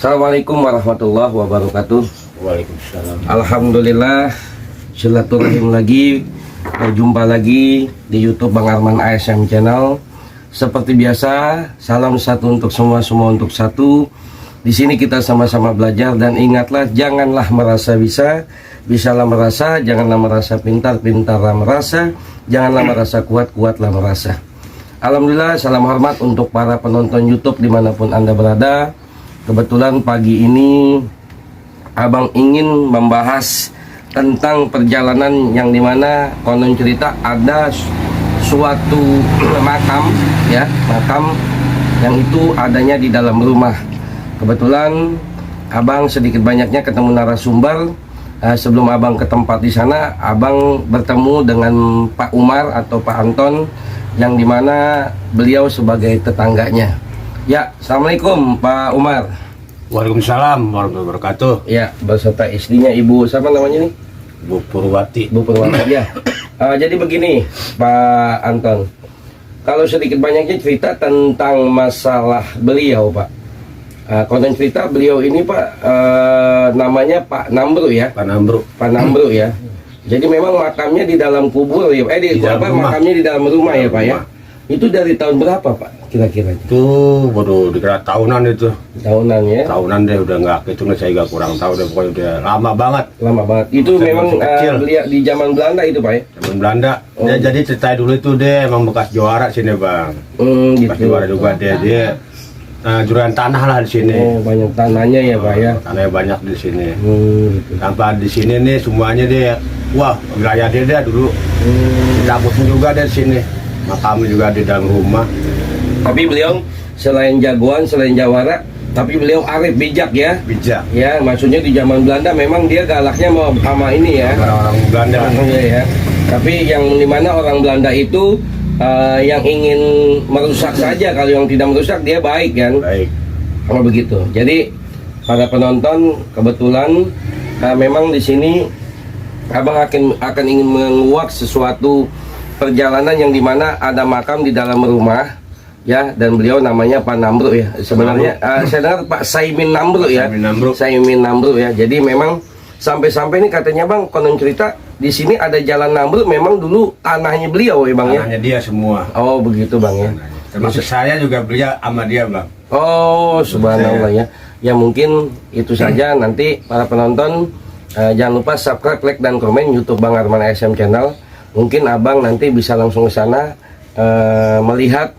Assalamualaikum warahmatullahi wabarakatuh. Waalaikumsalam. Alhamdulillah, silaturahim lagi, berjumpa lagi di YouTube Bang Arman ASM Channel. Seperti biasa, salam satu untuk semua, semua untuk satu. Di sini kita sama-sama belajar dan ingatlah, janganlah merasa bisa, bisalah merasa, janganlah merasa pintar, pintarlah merasa, janganlah merasa kuat, kuatlah merasa. Alhamdulillah, salam hormat untuk para penonton YouTube dimanapun Anda berada. Kebetulan pagi ini Abang ingin membahas tentang perjalanan yang dimana konon cerita ada suatu makam, ya, makam yang itu adanya di dalam rumah. Kebetulan Abang sedikit banyaknya ketemu narasumber. Sebelum Abang ke tempat di sana, Abang bertemu dengan Pak Umar atau Pak Anton, yang dimana beliau sebagai tetangganya. Ya, assalamualaikum Pak Umar. Waalaikumsalam warahmatullahi wabarakatuh. Ya, beserta istrinya Ibu siapa namanya nih? Bu Purwati. Bu Purwati ya. Jadi begini Pak Anton, kalau sedikit banyaknya cerita tentang masalah beliau Pak. Konon cerita beliau ini Pak, namanya Pak Nambru ya. Pak Nambru. Pak Nambru ya. Jadi memang makamnya di dalam kubur ya, makamnya di dalam rumah ya Pak ya. Itu dari tahun berapa Pak kira-kira? Itu waduh dikira tahunan itu. Tahunan ya. Tahunan deh, udah nggak hitung, saya juga kurang tahu deh, pokoknya udah lama banget. Lama banget. Itu Saya memang masih kecil. beliau di zaman Belanda itu Pak ya. Zaman Belanda. Oh. Dia jadi cerita dulu itu deh emang bekas juara sini Bang. Bekas Gitu. juara juga dia juruan tanah lah di sini. Oh, banyak tanahnya ya Pak ya. Tanahnya banyak di sini. Gitu. Tanpa di sini nih semuanya dia, wah wilayah dia dulu. Ditakutin juga dari sini. Makamnya juga di dalam rumah. Tapi beliau selain jagoan, selain jawara, tapi beliau arif, bijak ya. Bijak. Ya, maksudnya di zaman Belanda memang dia galaknya mau sama ini ya. Orang-orang Belanda. Ya. Tapi yang dimana orang Belanda itu yang ingin merusak saja, kalau yang tidak merusak dia baik kan. Baik. Kalau begitu. Jadi para penonton kebetulan memang di sini Abang akan ingin menguak sesuatu perjalanan yang dimana ada makam di dalam rumah ya, dan beliau namanya Pak Nambru ya. Sebenarnya saya dengar Pak Saimin Nambru ya. Saimin Nambru ya. Jadi memang sampai-sampai ini katanya Bang, konon cerita di sini ada jalan Nambru, memang dulu tanahnya beliau ya Bang ya. Tanahnya dia semua. Oh begitu Bang ya. Termasuk saya juga beli sama dia Bang. Oh subhanallah ya. Ya mungkin itu saja. Nanti para penonton jangan lupa subscribe, like dan komen YouTube Bang Arman ASM Channel. Mungkin Abang nanti bisa langsung ke sana melihat,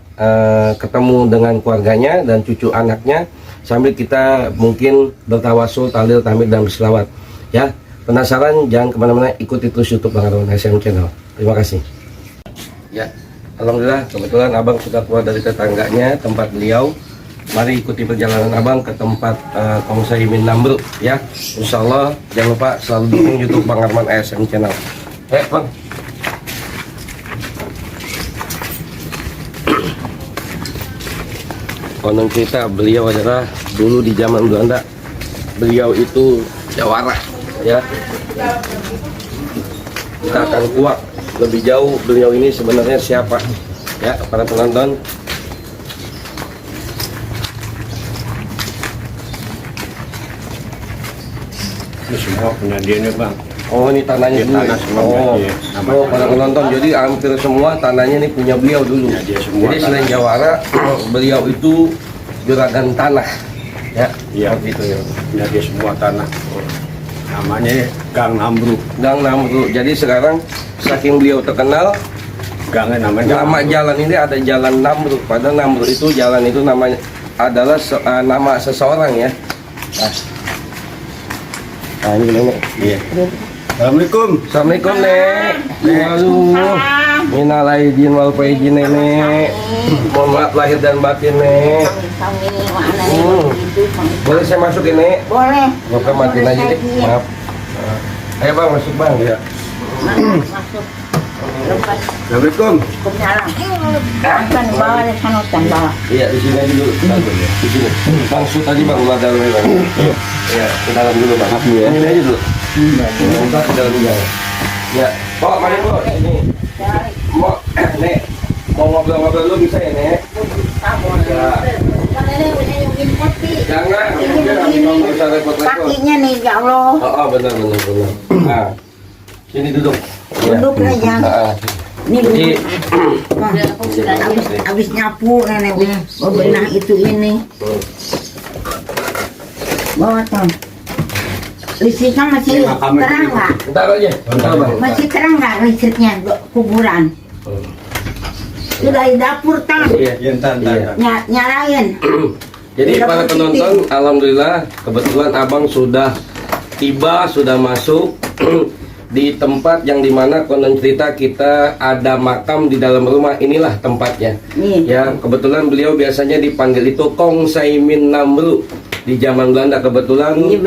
ketemu dengan keluarganya dan cucu anaknya, sambil kita mungkin bertawasul, tahlil, tahmid dan berselawat ya. Penasaran? Jangan kemana-mana, ikuti terus YouTube Bang Arman ASM Channel. Terima kasih ya. Alhamdulillah kebetulan Abang sudah keluar dari tetangganya, tempat beliau. Mari ikuti perjalanan Abang ke tempat Kong Saimin Nambru ya. Insyaallah jangan lupa selalu dukung YouTube Bang Arman ASM Channel. Bang. Konon cerita beliau adalah dulu di zaman Belanda, beliau itu jawara ya. Kita akan kuak lebih jauh beliau ini sebenarnya siapa ya para penonton. Ini semua punya dia nih Bang. Oh ini tanahnya dulu. Tanah semua punya dia. Oh para penonton, jadi hampir semua tanahnya ini punya beliau dulu. Punya dia semua Jadi selain jawara, beliau itu juragan tanah ya. Iya. Gitu ya. Punya dia semua tanah. Namanya Gang Nambru. Gang Nambru. Jadi sekarang saking beliau terkenal, Gangnya namanya nama jalan ini ada Jalan Nambru. Padahal Nambru itu jalan itu namanya adalah nama seseorang ya. Nah ini Nenek. Iya. Assalamualaikum. Assalamualaikum Nek. Aduh, minal aidin wal faizin Nenek. Mohon maaf lahir dan batin Nek. Boleh saya masuk ini? Boleh. Bukan matiin aja deh. Maaf. Ayo Bang masuk Bang. Iya. Masuk. Lepas. Assalamualaikum. Kumsalam. Kan bawa di sana tambah. Iya di sini aja dulu. Di sini. Langsung tadi Bang ulah dalam Bang. Iya ke dalam dulu Bang. Ini aja dulu. Kita ke dalam dulu. Ya. Pak mari Bu. Ini. Mau Nek. mau ngobrol-ngobrol dulu bisa ya, Nek? Ya. Jangan, nggak usah repot-repot. Kakinya nih, ya Allah. Oh, benar. Nah, sini duduk. Duduk aja. Ini Jadi, habis nyapu nenek bebenah itu ini. Bawa Tom. Listriknya masih terang nggak? bentar aja, bentar bang. Masih terang nggak listriknya kuburan? Sudah di dapur Tom. Iya. Nyalain. Jadi Udah para positif. penonton, alhamdulillah kebetulan abang sudah tiba, sudah masuk di tempat yang dimana konon cerita kita ada makam di dalam rumah. Inilah tempatnya. Nih. Ya, kebetulan beliau biasanya dipanggil itu Kong Saimin Namru di zaman Belanda. Kebetulan Ini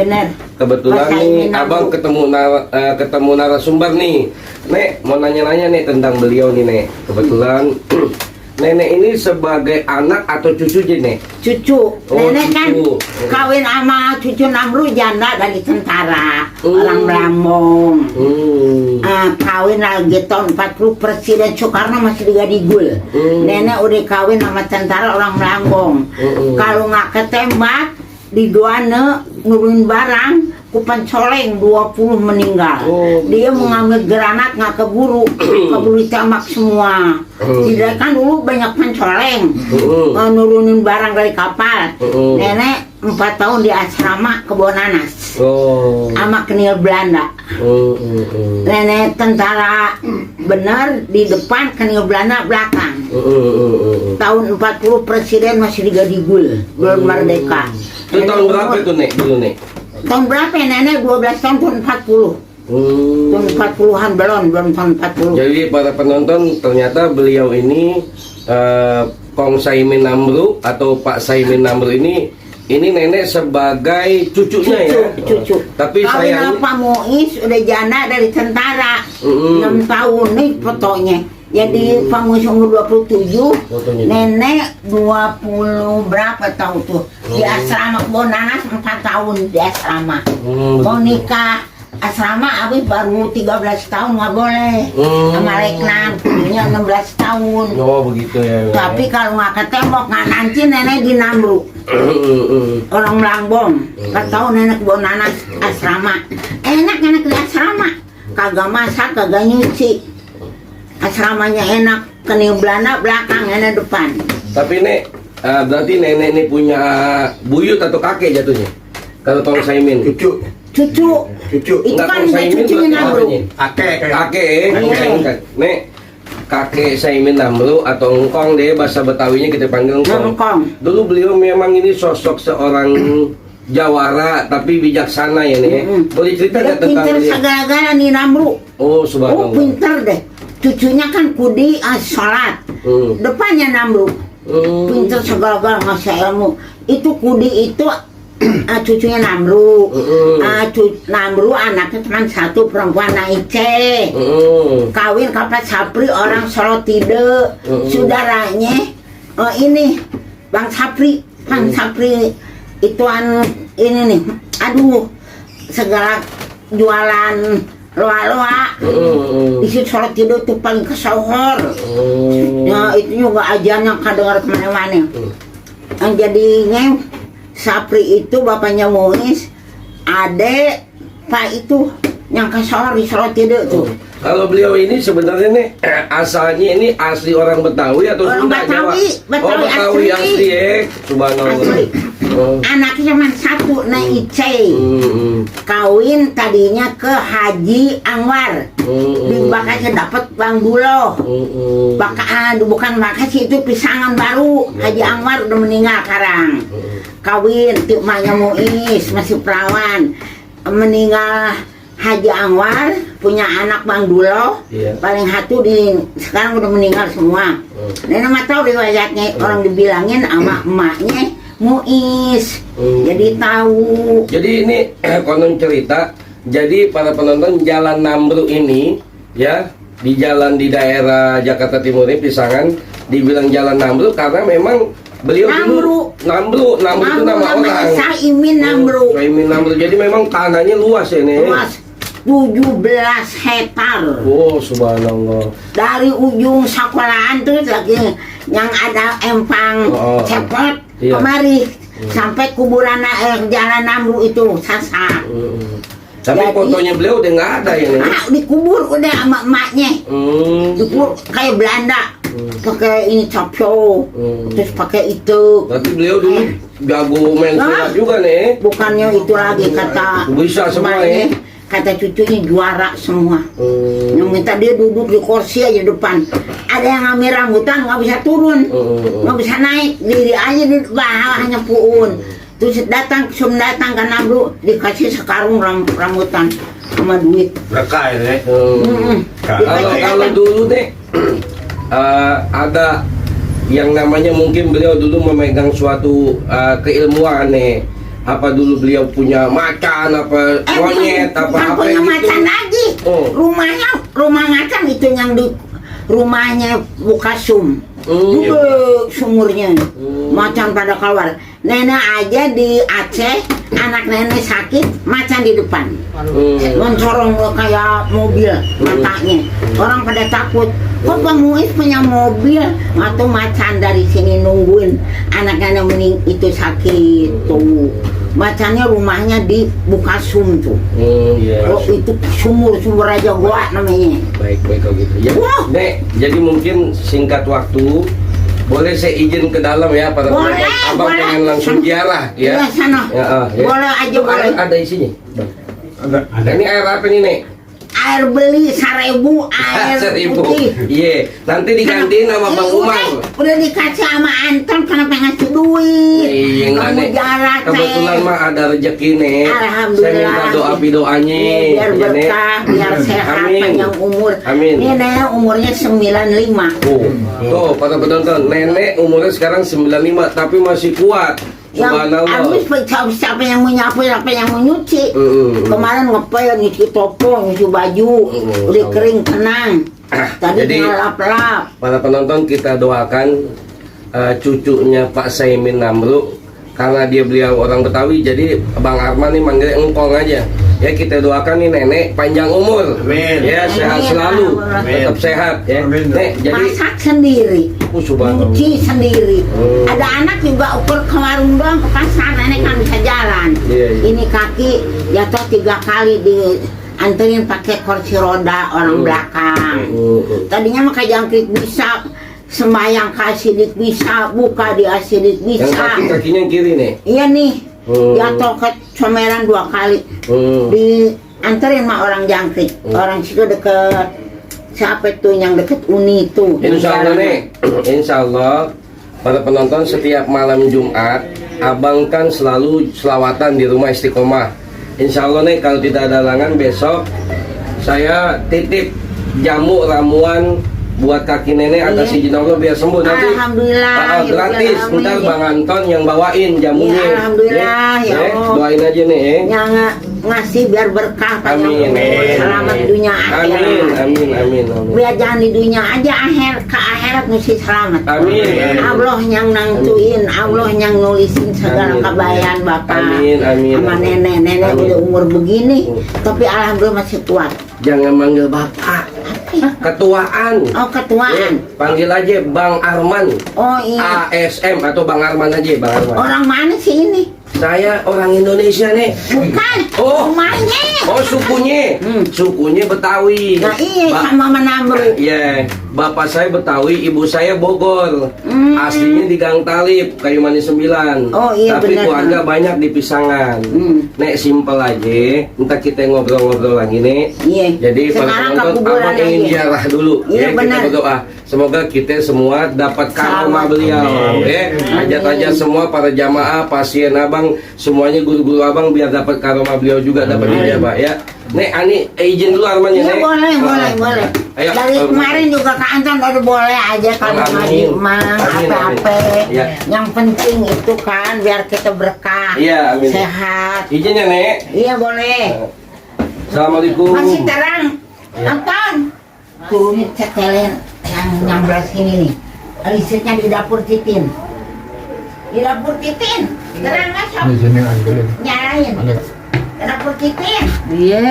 kebetulan benar. Pak nih Saimin Namru. abang ketemu narasumber nih. Nek, mau nanya-nanya nih tentang beliau nih, Nek. Kebetulan nenek ini sebagai anak atau cucu je, Nek? Cucu, Oh, nenek kan cucu. kawin sama cucu Namru janda dari tentara, Hmm. orang Lampung. Hmm. Kawin lagi tahun 40 Presiden Soekarno masih di Gadigul. Nenek udah kawin sama tentara orang Lampung. Kalau nggak ketembak di Duane nurunin barang, kupan coleng 20 meninggal. Oh, Dia mengambil granat nggak keburu ditembak semua. Tidak kan dulu banyak pencoleng nurunin barang dari kapal. Nenek 4 tahun di asrama kebun nanas Oh. sama kenil Belanda. Nenek tentara bener di depan, kenil Belanda belakang. Tahun 40 Presiden masih di Gadigul, belum merdeka. Itu tahun berapa itu, Nek? Dulu, Nek? Tahun berapa ya nenek? 12 tahun, tahun 40. Tahun 40-an belum tahun 40. Jadi para penonton, ternyata beliau ini Kong Saimin Namru atau Pak Saimin Namru ini nenek sebagai cucunya ya. Cucu. Tapi Kawin sayangnya Pak Muiz udah janda dari tentara. 6 tahun nih fotonya. Jadi Pak Muiz umur 27, Fotonya. nenek 20 berapa tahu tuh. Di asrama kebun nanas 4 tahun di asrama. Mau nikah asrama habis baru 13 tahun nggak boleh. Sama Reknan punya 16 tahun. Oh begitu ya. Tapi kalau nggak ketembok nggak nanti nenek di Namru. Orang Melambong, nggak tahu nenek bawa nanas asrama. Enak nenek di asrama, kagak masak, kagak nyuci. Asramanya enak, kenil Belanda belakang, nenek depan. Tapi Nek, berarti nenek ini punya buyut atau kakek jatuhnya? Kalau Kong Saimin. Cucu. Itu Enggak, kan Kong Saimin cucunya berarti Namru. apanya? Kakek. Kakek, Iya. Nek, kakek Saimin Namru atau Engkong deh, bahasa Betawinya kita panggil Engkong. Ngkong. Dulu beliau memang ini sosok seorang jawara tapi bijaksana ya nih. Boleh cerita Dia nggak tentang pinter beliau? segala-gala nih Namru. Oh Oh subhanallah. pinter deh. Cucunya kan kudi sholat. Depannya Namru. Pinter segala-gala ngasih ilmu. Itu kudi itu cucunya Namru. Namru anaknya cuma satu perempuan Naice. Kawin kapan Sapri orang Sorotide. Saudaranya ini Bang Sapri. Bang Sapri itu ini nih. Aduh segala jualan loa-loa. Di situ Sorotide itu paling kesohor. Ya itu juga ajarnya kedengar kemana-mana. Yang jadinya Sapri itu bapaknya Muiz, adek Pak itu yang kesohor di Sorotide tuh. Kalau beliau ini sebenarnya nih asalnya ini asli orang Betawi atau Orang Sunda Jawa? Betawi, Oh Betawi asli ya. Subhanallah. Asli. Oh. Anaknya cuma satu, Naice. Kawin tadinya ke Haji Anwar. Di Bakasnya dapat Bang Buloh. Bukan Bakasi itu pisangan baru. Haji Anwar udah meninggal sekarang. Kawin tuh emaknya Muiz masih perawan. Meninggal Haji Anwar punya anak Bang Duloh. Iya. Paling satu sekarang udah meninggal semua. Nenek mah tahu riwayatnya, orang dibilangin sama emaknya Muiz. Jadi tahu. Jadi ini konon cerita. Jadi para penonton Jalan Namru ini ya di jalan di daerah Jakarta Timur ini Pisangan dibilang Jalan Namru karena memang beliau dulu Namru itu nama orang. Saimin Namru. Saimin Namru. Jadi memang tanahnya luas ya nih. Luas. 17 hektar. Oh, subhanallah. Dari ujung sekolahan tuh lagi yang ada empang Oh, cepot iya. kemari sampai kuburan jalan Namru itu Sasa. Tapi Jadi- fotonya beliau udah nggak ada ya nih. Dikubur udah sama emaknya. Dikubur kayak Belanda. Pakai ini capsyo, terus pakai itu. Berarti beliau dulu jago main silat juga nih. Bukannya itu lagi kata Bisa semua emaknya, ya. kata cucunya juara semua. Yang minta dia duduk di kursi aja depan. Ada yang ngambil rambutan nggak bisa turun, nggak bisa naik, diri aja di bawahnya puun. Terus datang ke Namru dikasih sekarung rambutan sama duit. Berkah ini. Kalau dulu nih ada yang namanya mungkin beliau dulu memegang suatu keilmuan nih. Apa dulu beliau punya macan, apa monyet, bukan apa punya gitu. macan lagi. Oh. Rumah macan itu yang di rumahnya Bukasum. Iya. Gede sumurnya. Macan pada keluar. Nenek aja di Aceh, anak nenek sakit, macan di depan. Mencorong kayak mobil matanya. Orang pada takut. Kok Bang Muiz punya mobil atau macan dari sini nungguin anak nenek mening itu sakit tuh. Macannya rumahnya di Bukasum tuh. Iya. Oh itu sumur aja gua namanya. Baik kalau gitu. Ya. Wah. Nek, jadi mungkin singkat waktu boleh saya izin ke dalam ya para Boleh, penonton. Abang boleh. pengen langsung ziarah ya. Iya, sana. Ya, ya. Boleh aja, Itu boleh. Ada isinya. Bang. Ada. Ini air apa nih, Nek? Air beli 1.000 air 1.000. putih. Iya, nanti digantiin sama Bang Umar. Udah dikasih sama Anton kenapa ngasih duit? Iya, enggak, Kamu Nek. jarak Kebetulan mah ada rezeki, Nek. Alhamdulillah. Saya minta doa-doanya. Biar ya, Nek. berkah, biar sehat, Amin. panjang umur. Amin. Ini nenek umurnya 95. Tuh, para penonton, nenek umurnya sekarang 95 tapi masih kuat. Yang Subhanallah. habis siapa yang mau nyapu, siapa yang mau nyuci. Kemarin ngepel, nyuci topo, nyuci baju, udah kering tenang. Tadi Jadi- ngelap-lap. Para penonton, kita doakan cucunya Pak Saimin Namru, karena beliau orang Betawi, jadi Bang Arman nih manggil engkong aja. Ya kita doakan nih nenek panjang umur. Amin. Ya sehat Amin. selalu, Amin. tetap sehat ya. Amin. Nek, jadi Masak sendiri, subhanallah. nyuci sendiri. Ada anak juga ukur ke warung doang, ke pasar, nenek kan bisa jalan. Iya, iya. Ini kaki jatuh 3 kali dianterin pakai kursi roda orang belakang. Tadinya mah kayak jangkrik bisa, sembayang kasih dik bisa, buka dia sidik Yang bisa. kakinya yang kiri nih. Iya nih, jatuh ke comeran 2 kali. Dianterin sama orang jangkrik. Orang situ deket siapa tuh yang deket Uni tuh. Insya Allah nih, Insya Allah para penonton setiap malam Jumat, abang kan selalu selawatan di rumah Istiqomah. Insya Allah nih kalau tidak ada halangan besok saya titip jamu ramuan buat kaki nenek atas izin Allah biar sembuh nanti. Alhamdulillah, ya gratis. Rabbil Ntar alamin. Bang Anton yang bawain jamunya. Ya, alhamdulillah, ya Allah. Doain aja nih. Yang ngasih biar berkah Amin. panjang umur, selamat dunia akhirat. Amin, amin, amin, amin. Biar jangan di dunia aja ke akhirat mesti selamat. Amin. Allah yang nangtuin, Allah yang nulisin segala Amin. kebaikan Bapak. Amin, amin, Sama amin. nenek Amin. udah umur begini, tapi alhamdulillah masih kuat. Jangan manggil Bapak. Ketuaan. Oh ketuaan. Panggil aja Bang Arman. Oh iya. ASM atau Bang Arman aja, Bang Arman. Orang mana sih ini? Saya orang Indonesia nih. Bukan. Oh. Rumahnya. Oh, sukunya. Hmm. Sukunya Betawi. Nah iya Ba- sama Menamru. Iya, bapak saya Betawi, ibu saya Bogor. Aslinya di Gang Talib, Kayu Manis 9. Oh, iya, Tapi benar. keluarga banyak di Pisangan. Nek simpel aja, entar kita ngobrol-ngobrol lagi nih. Iya. Jadi para Sekarang ke penonton kuburan abang ingin aja. ziarah dulu. Iya, Ya, kita benar. berdoa. Semoga kita semua dapat karomah Selamat. beliau. Amin. Ya, ajak-ajak semua para jamaah, pasien abang, semuanya guru-guru abang biar dapat karomah beliau juga dapat ijabah ya. Nek Ani izin dulu Arman ya, Iya Nek. boleh, boleh, boleh. Ayo, Dari kemarin juga Kak Anton udah boleh aja kalau Amin. ngaji emang Amin, apa-apa. amin. Iya. Yang penting itu kan biar kita berkah, Iya, amin. sehat. Izin ya, Nek. Iya boleh. Assalamualaikum. Masih terang, Anton. Turunin cetelen yang 16 ini nih. Risetnya di dapur Titin. Di dapur Titin. Terang nggak sob? Di sini ambilin. Nyalain. Ada. Di dapur Titin. Iya.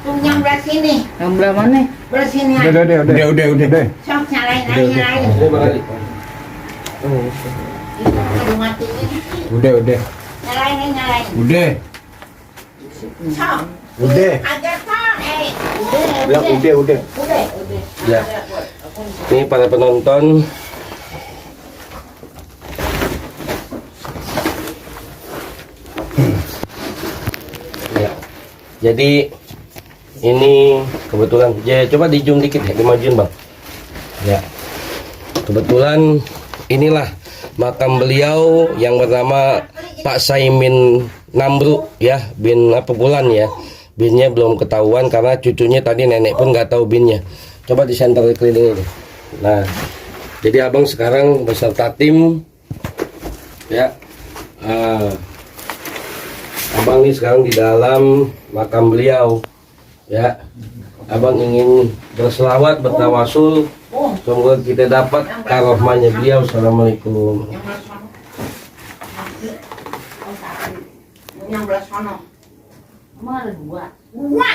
Tuh yang belah sini. Yang belah mana? Belah sini. Udah. Sok nyalain. Ini balik. Itu matiin. Udah. Nyalain. Udah. Sok. Udah. Agak sok. Bilang udah. Udah. Ya. Ini para penonton. Ya. Jadi ini kebetulan. Ya, coba di zoom dikit ya, dimajuin bang. Ya. Kebetulan inilah makam beliau yang bernama Pak Saimin Namru ya, bin apa bulan ya. Binnya belum ketahuan karena cucunya tadi nenek pun nggak tahu binnya. Coba di center keliling ini. Nah, jadi abang sekarang beserta tim ya. Abang ini sekarang di dalam makam beliau ya. Abang ingin berselawat, bertawasul, semoga kita dapat karomahnya beliau. Assalamualaikum. Yang belah sono. Emang ada dua. Dua.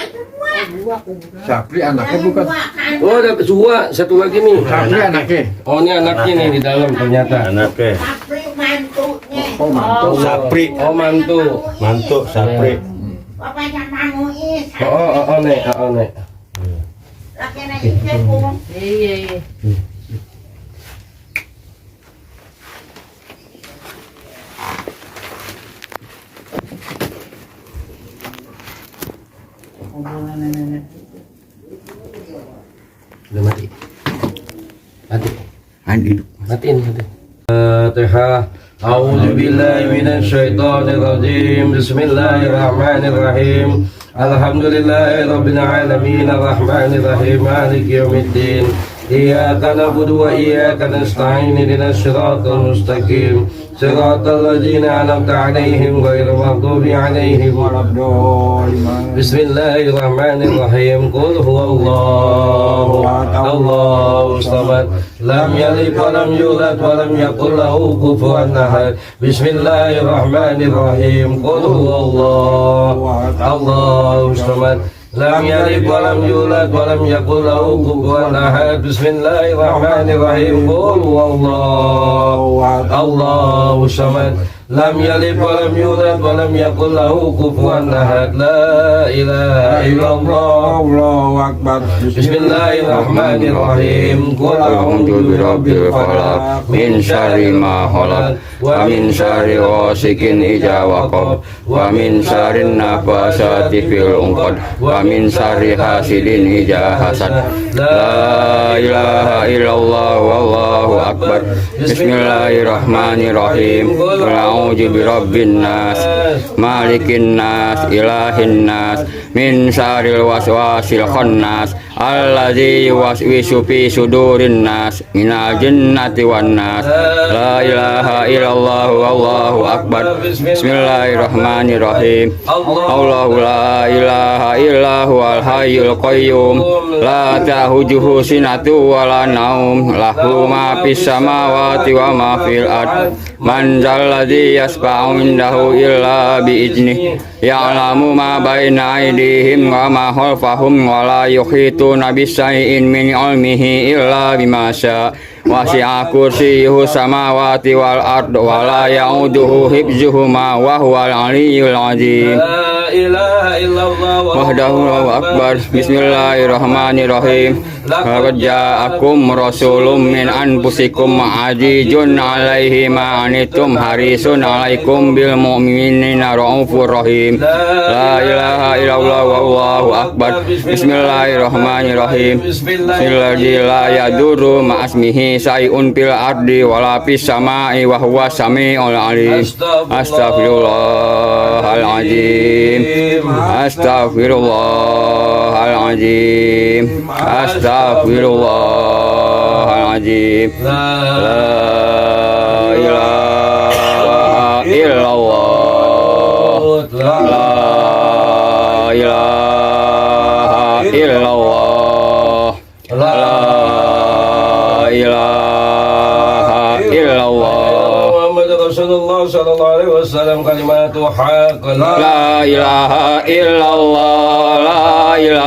Sapri anaknya bukan. Oh, ada dua, satu lagi nih. Sapri anaknya. Oh, ini anaknya nih di dalam ternyata. Anaknya. Sapri mantunya. Oh, mantu. Sapri. Oh, mantu. Mantu Sapri. Bapaknya Mang Muiz. Oh, nek. Laki-laki itu. Iya. Udah mati. Andi. Matiin. Fatihah. A'udzu billahi minasy syaithanir rajim. Bismillahirrahmanirrahim. Alhamdulillahirabbil alamin arrahmanir rahim maliki yaumiddin. Iyyaka na'budu wa iyyaka nasta'in ihdinas siratal mustaqim. Siratal ladzina an'amta 'alaihim ghairil maghdubi 'alaihim waladdallin. Bismillahirrahmanirrahim. Qul huwallahu Allahu samad. Lam yalid wa lam yulad wa lam yakul lahu kufuwan ahad. Bismillahirrahmanirrahim. Qul huwallahu Allahu samad. Lam yalid wa lam yulad wa lam yakul lahu kufuwan ahad. Bismillahirrahmanirrahim. Qul huwallahu Allahu samad. Lam yalid wa lam yulad wa lam yakul lahu kufuwan ahad. La ilaha illallah. Allahu akbar. Bismillahirrahmanirrahim. Qul a'udzu birabbil falaq min syarri ma khalaq wa min syarri ghasikin idza waqab wa min syarri nafasati fil 'uqad wa min syarri hasidin idza hasad. La ilaha illallah wallahu akbar. Bismillahirrahmanirrahim. Qul a'udzu birabbin nas malikin nas ilahin nas min syarril waswasil khannas alladzi yuwaswisu fi sudurin nas minal jinnati wan nas. La ilaha illallah wallahu akbar. Bismillahirrahmanirrahim. Allahu la ilaha illa huwal hayyul qayyum la ta'khuzuhu sinatun wa la naum lahu ma fis samawati wa ma fil ard. Man zalladzi yasfa'u indahu illa bi idnih ya'lamu ma baina aydihim wa ma khalfahum wa la yuhituna bi syai'in min ilmihi illa bima syaa. Wasi'a kursiyyuhu samawati wal ard wa la ya'uduhu hifdzuhuma wa huwal 'aliyyul 'azim. La ilaha illallah wahdahu akbar. Bismillahirrahmanirrahim. Laqad ja'akum rasulun min anfusikum 'azizun 'alaihi ma 'anittum harisun 'alaikum bil mu'minina raufur rahim. La ilaha illallah wallahu akbar. Bismillahirrahmanirrahim. Bismillahirrahmanirrahim. La yadurru ma'asmihi syai'un fil ardi wala fis samai wa huwa samiul alim. Astaghfirullahalazim. Astaghfirullahalazim. Astaghfirullahalazim. La ilaha illallah. La ilaha illallah. La ilaha illallah. Muhammad Rasulullah sallallahu alaihi wasallam kalimatu haqq. La ilaha illallah. La ilaha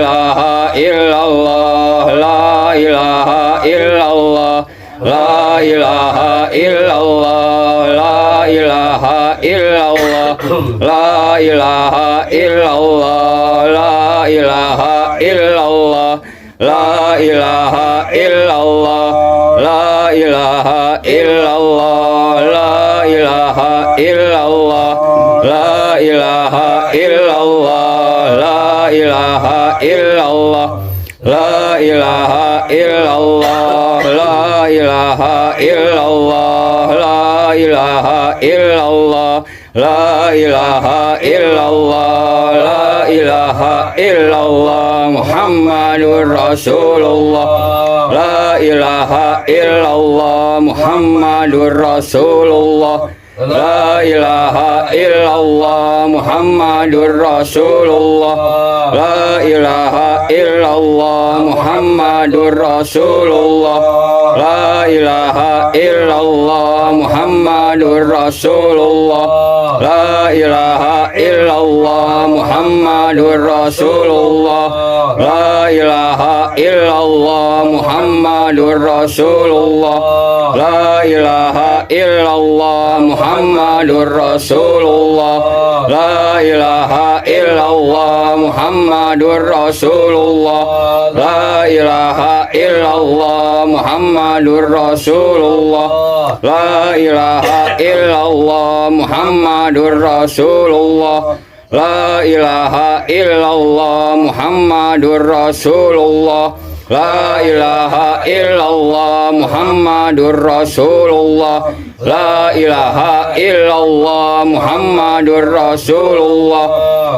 ilaha illallah, la ilaha illallah, la ilaha illallah, la ilaha illallah, la ilaha illallah, la ilaha illallah, la ilaha illallah, la ilaha illallah, la ilaha illallah, la ilaha illallah, la ilaha illallah, la ilaha illallah, la ilaha illallah, la ilaha illallah, la ilaha illallah, la ilaha illallah, Muhammadur Rasulullah, la ilaha illallah, Muhammadur Rasulullah, la ilaha illallah, Muhammadur Rasulullah, la ilaha illallah, Muhammadur Rasulullah, la ilaha illallah, Muhammadur Rasulullah, la ilaha illallah, Muhammadur Rasulullah, la ilaha illallah, Muhammadur Rasulullah, la ilaha illallah, Muhammadur Rasulullah, la ilaha illallah, Muhammadur Rasulullah, la ilaha illallah, Muhammadur Rasulullah, la ilaha illallah, Muhammadur Rasulullah, la ilaha illallah, Muhammadur Rasulullah, la ilaha illallah, Muhammadur Rasulullah, la ilaha illallah, Muhammadur Rasulullah,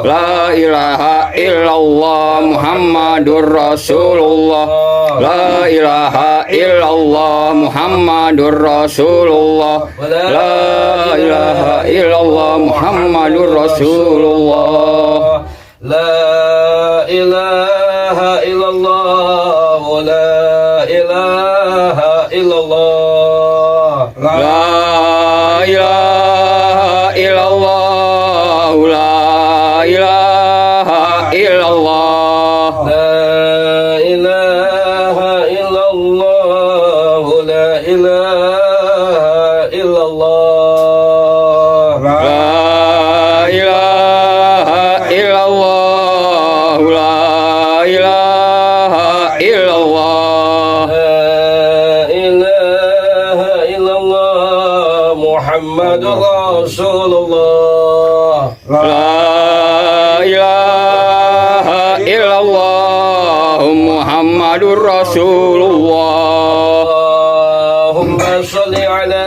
la ilaha illallah, Muhammadur Rasulullah, la ilaha illallah, Muhammadur Rasulullah, la ilaha illallah, Muhammadur Rasulullah, La ilaha illallah, la ilaha illallah. la ilaha illallah, la ilaha illallah, La ilaha illallah, la ilaha illallah. la ilaha illallah, la ilaha illallah, La ilaha illallah, Muhammadur Rasulullah. la ilaha illallah, Muhammadur Rasulullah. Allahumma salli ala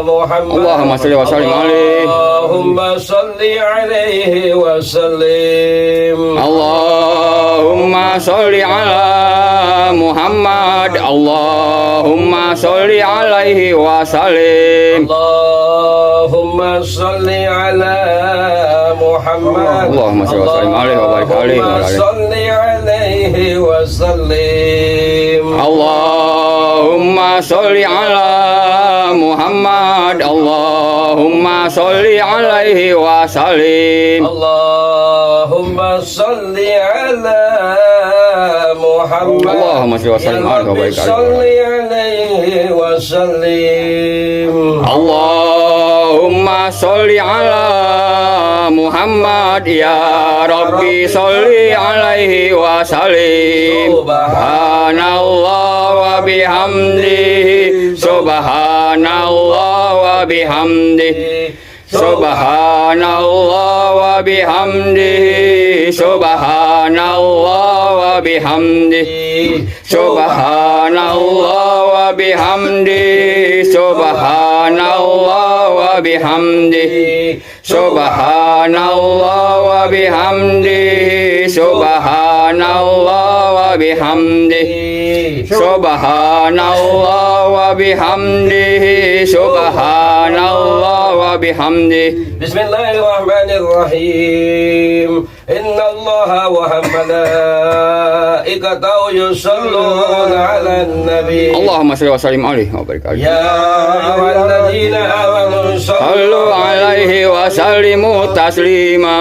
Muhammad. Allahumma salli wa sallim alaihi. Allahumma salli alaihi wa sallim. Allahumma sholli ala Muhammad, Allahumma sholli alaihi wa sallim. Allahumma salli ala Muhammad. Allahumma salli wa sallim alaihi wa barik alaihi wa Allahumma alihi. salli alaihi wa sallim. Allahumma sholli ala Muhammad, Allahumma sholli alaihi wa sallim. Allahumma salli ala Muhammad. Allahumma salli wa sallim alaihi wa barik alaihi. Salli alaihi wa sallim. Allahumma sholli ala Muhammad, ya Rabbi sholli alaihi wa sallim. Subhanallah wa bihamdihi, subhanallah wa bihamdihi, subhanallah wa bihamdihi, subhanallah wa bihamdihi, subhanallah wa bihamdihi, subhanallah wa bihamdihi, subhanallah wa bihamdihi, subhanallah wa bihamdihi, subhanallah wa bihamdihi, subhanallah وبحمده بسم الله الرحمن الرحيم إن الله وملائكته يصلون على النبي اللهم صل وسلم عليه وبارك عليه يا أيها الذين آمنوا صلوا عليه وسلموا تسليما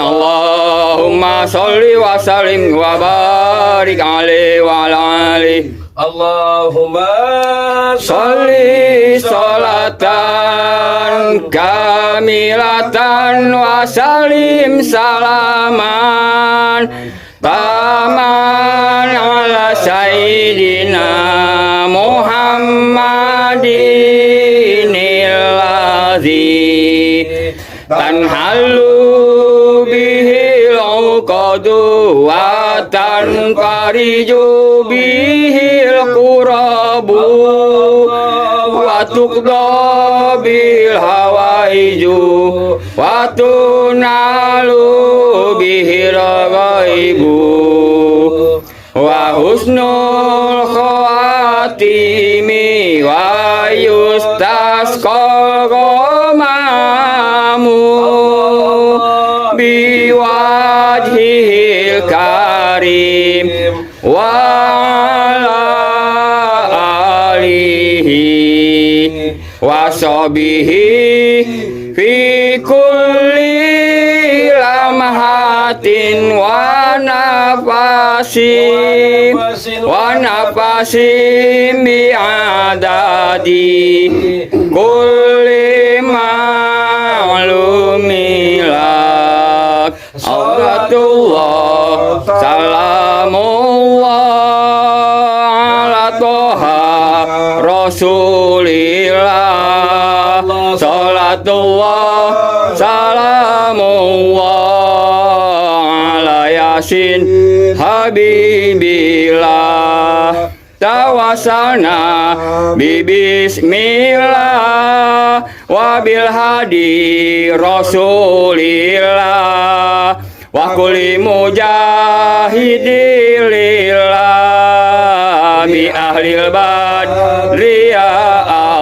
اللهم صل وسلم وبارك عليه وعلى آله اللهم صل صلاة كاملة وسلم سلاما تاما على سيدنا محمد الذي تنحل به العقد وتنفرج به الكرب وتقضى بالحوائج وتنال به الغيب وحسن الخواتيم ويستسقى الغمام بوجهه الكريم وعلى آله وصحبه في كل لمحة ونفس بعدد كل معلوم لك صلاة الله سلام الله على طه رسول الله صلاة الله سلام الله على ياسين حبيب الله توسلنا ببسم الله وبالهدي رسول الله وكل مجاهد لله بأهل البدر يا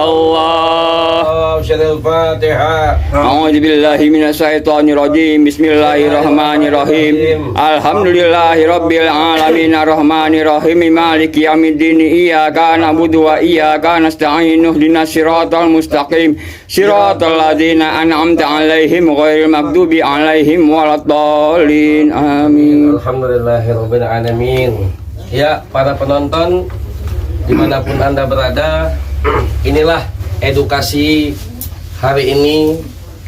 الله الفاتحة أعوذ بالله من الشيطان الرجيم بسم الله الرحمن الرحيم الحمد لله رب العالمين الرحمن الرحيم مالك يوم الدين إياك نعبد وإياك نستعين اهدنا الصراط المستقيم صراط الذين أنعمت عليهم غير المغضوب عليهم ولا الضالين آمين. Alhamdulillahirabbil alamin. Ya, para penonton dimanapun Anda berada, inilah edukasi hari ini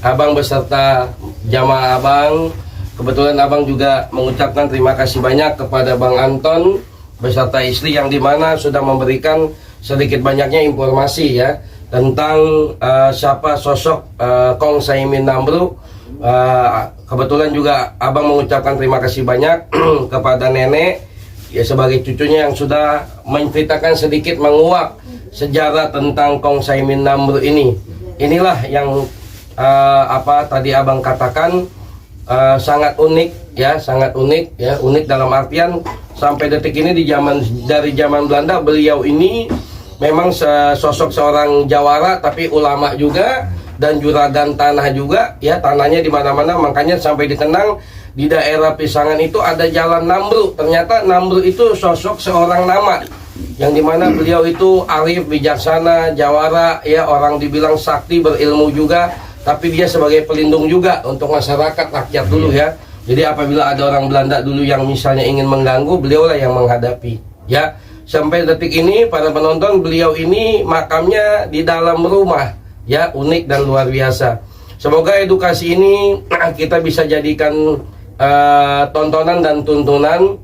Abang beserta jamaah Abang. Kebetulan Abang juga mengucapkan terima kasih banyak kepada Bang Anton beserta istri yang dimana sudah memberikan sedikit banyaknya informasi ya tentang siapa sosok Kong Saimin Namru. Kebetulan juga Abang mengucapkan terima kasih banyak kepada nenek ya sebagai cucunya yang sudah menceritakan sedikit menguak sejarah tentang Kong Saimin Namru ini. Inilah yang tadi Abang katakan sangat unik ya, sangat unik ya, unik dalam artian sampai detik ini dari zaman Belanda beliau ini memang sosok seorang jawara tapi ulama juga dan juragan tanah juga ya, tanahnya di mana-mana, makanya sampai dikenang di daerah Pisangan itu ada jalan Namru. Ternyata Namru itu sosok seorang nama yang dimana beliau itu arif, bijaksana, jawara ya, orang dibilang sakti, berilmu juga, tapi dia sebagai pelindung juga untuk masyarakat rakyat dulu ya. Jadi apabila ada orang Belanda dulu yang misalnya ingin mengganggu, beliaulah yang menghadapi ya. Sampai detik ini para penonton, beliau ini makamnya di dalam rumah ya, unik dan luar biasa. Semoga edukasi ini kita bisa jadikan tontonan dan tuntunan.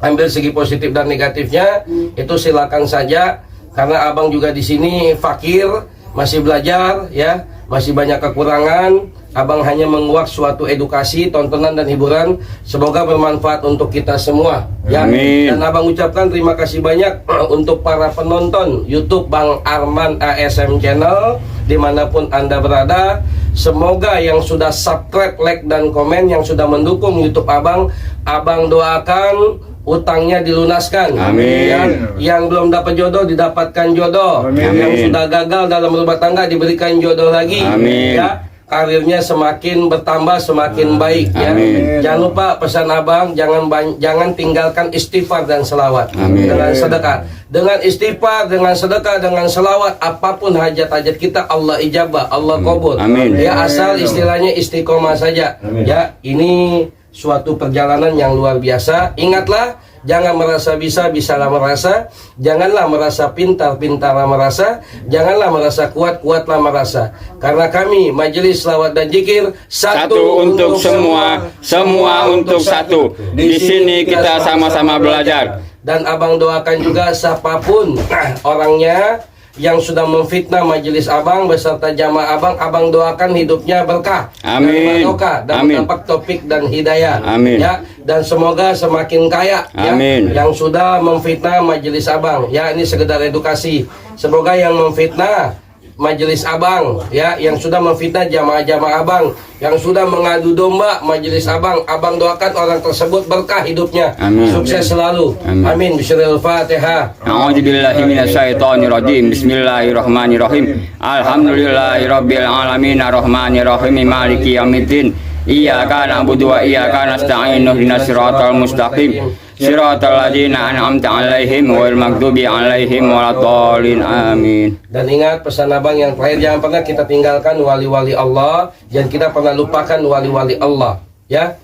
Ambil segi positif dan negatifnya itu silakan saja, karena Abang juga di sini fakir, masih belajar ya, masih banyak kekurangan. Abang hanya menguak suatu edukasi, tontonan dan hiburan. Semoga bermanfaat untuk kita semua ya. Amin. Dan Abang ucapkan terima kasih banyak untuk para penonton YouTube Bang Arman ASM Channel dimanapun Anda berada. Semoga yang sudah subscribe, like dan komen, yang sudah mendukung YouTube Abang, Abang doakan utangnya dilunaskan. Amin. Ya, yang belum dapat jodoh didapatkan jodoh. Amin. Yang sudah gagal dalam rumah tangga diberikan jodoh lagi. Amin. Ya, karirnya semakin bertambah semakin baik. Ya. Amin. Jangan lupa pesan abang, jangan tinggalkan istighfar dan selawat. Amin. Dengan sedekah, dengan istighfar, dengan sedekah, dengan selawat, apapun hajat-hajat kita Allah ijabah, Allah kabul. Amin. Ya, asal istilahnya istiqomah saja. Ya, ini suatu perjalanan yang luar biasa. Ingatlah, jangan merasa bisa, bisalah merasa. Janganlah merasa pintar, pintarlah merasa. Janganlah merasa kuat, kuatlah merasa. Karena kami Majelis Selawat dan Zikir Satu untuk semua, semua untuk satu. Di sini kita sama-sama belajar. Dan abang doakan juga siapapun orangnya yang sudah memfitnah majelis abang beserta jamaah abang, abang doakan hidupnya berkah, Amin. dan barokah, dan Amin. mendapat taufik dan hidayah. Amin. Ya, dan semoga semakin kaya. Amin. Ya, yang sudah memfitnah majelis abang, ya ini sekedar edukasi. Semoga yang memfitnah majelis abang, ya yang sudah memfitnah jamaah-jamaah abang, yang sudah mengadu domba majelis abang, abang doakan orang tersebut berkah hidupnya. Amin. Sukses selalu. Amin. Amin. Bismillahirrahmanirrahim. A'udzubillahiminasyaitonirrajim. Bismillahirrahmanirrahim. Alhamdulillahirabbil alamin arrahmanirrahim maliki yaumiddin. Iyyaka na'budu wa iyyaka nasta'in ihdinas siratal mustaqim. Siratal ladzina an'amta 'alaihim ghairil maghdubi 'alaihim waladdallin. Amin. Dan ingat pesan abang yang terakhir, jangan pernah kita tinggalkan wali-wali Allah, dan kita pernah lupakan wali-wali Allah, ya.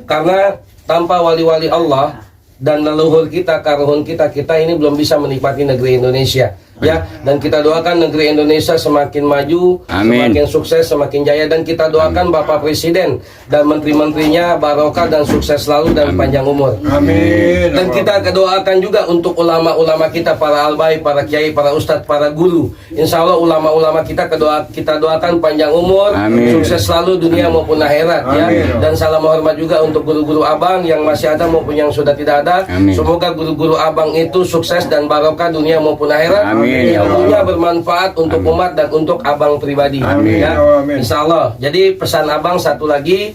Karena tanpa wali-wali Allah dan leluhur kita, karuhun kita ini belum bisa menikmati negeri Indonesia, ya. Dan kita doakan negeri Indonesia semakin maju, Amin. semakin sukses, semakin jaya, dan kita doakan Bapak Presiden dan menteri-menterinya barokah dan sukses selalu dan panjang umur. Amin. Dan kita doakan juga untuk ulama-ulama kita, para albai, para kiai, para ustadz, para guru. Insya Allah ulama-ulama kita doakan panjang umur, Amin. sukses selalu dunia maupun akhirat, ya. Amin. Dan salam hormat juga untuk guru-guru abang yang masih ada maupun yang sudah tidak ada. Amin. Semoga guru-guru abang itu sukses dan barokah dunia maupun akhirat. Amin. Ilmunya bermanfaat untuk umat dan untuk abang pribadi. Amin. Ya. Amin. Insya Allah. Jadi pesan abang satu lagi.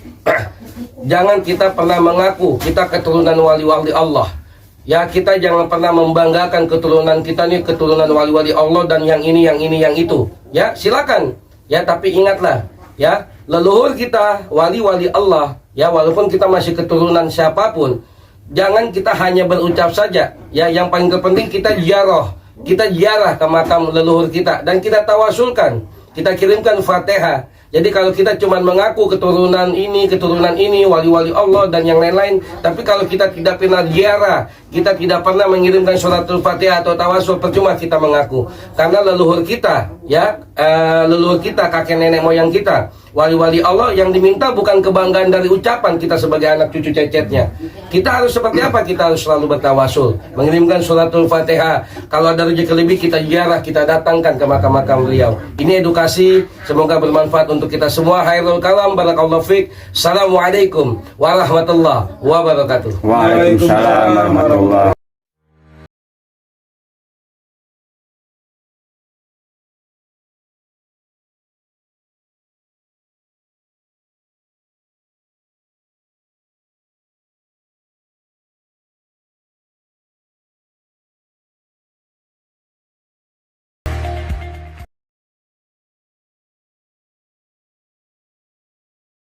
Jangan kita pernah mengaku kita keturunan wali-wali Allah. Ya, kita jangan pernah membanggakan keturunan kita nih keturunan wali-wali Allah dan yang ini, yang itu. Ya, silakan. Ya, tapi ingatlah, ya, leluhur kita wali-wali Allah. Ya, walaupun kita masih keturunan siapapun, jangan kita hanya berucap saja. Ya, yang paling terpenting kita ziarah. Kita ziarah ke makam leluhur kita dan kita tawasulkan. Kita kirimkan Fatihah. Jadi kalau kita cuma mengaku keturunan ini, wali-wali Allah dan yang lain-lain, tapi kalau kita tidak pernah ziarah, kita tidak pernah mengirimkan suratul Fatihah atau tawasul, percuma kita mengaku. Karena leluhur kita, ya, leluhur kita, kakek nenek moyang kita, wali-wali Allah yang diminta bukan kebanggaan dari ucapan kita sebagai anak cucu cecetnya. Kita harus seperti apa? Kita harus selalu bertawasul, mengirimkan suratul Fatihah. Kalau ada rezeki lebih kita ziarah, kita datangkan ke makam-makam beliau. Ini edukasi, semoga bermanfaat untuk kita semua. Khairul kalam, barakallahu fiik. Assalamualaikum warahmatullahi wabarakatuh. Waalaikumsalam warahmatullahi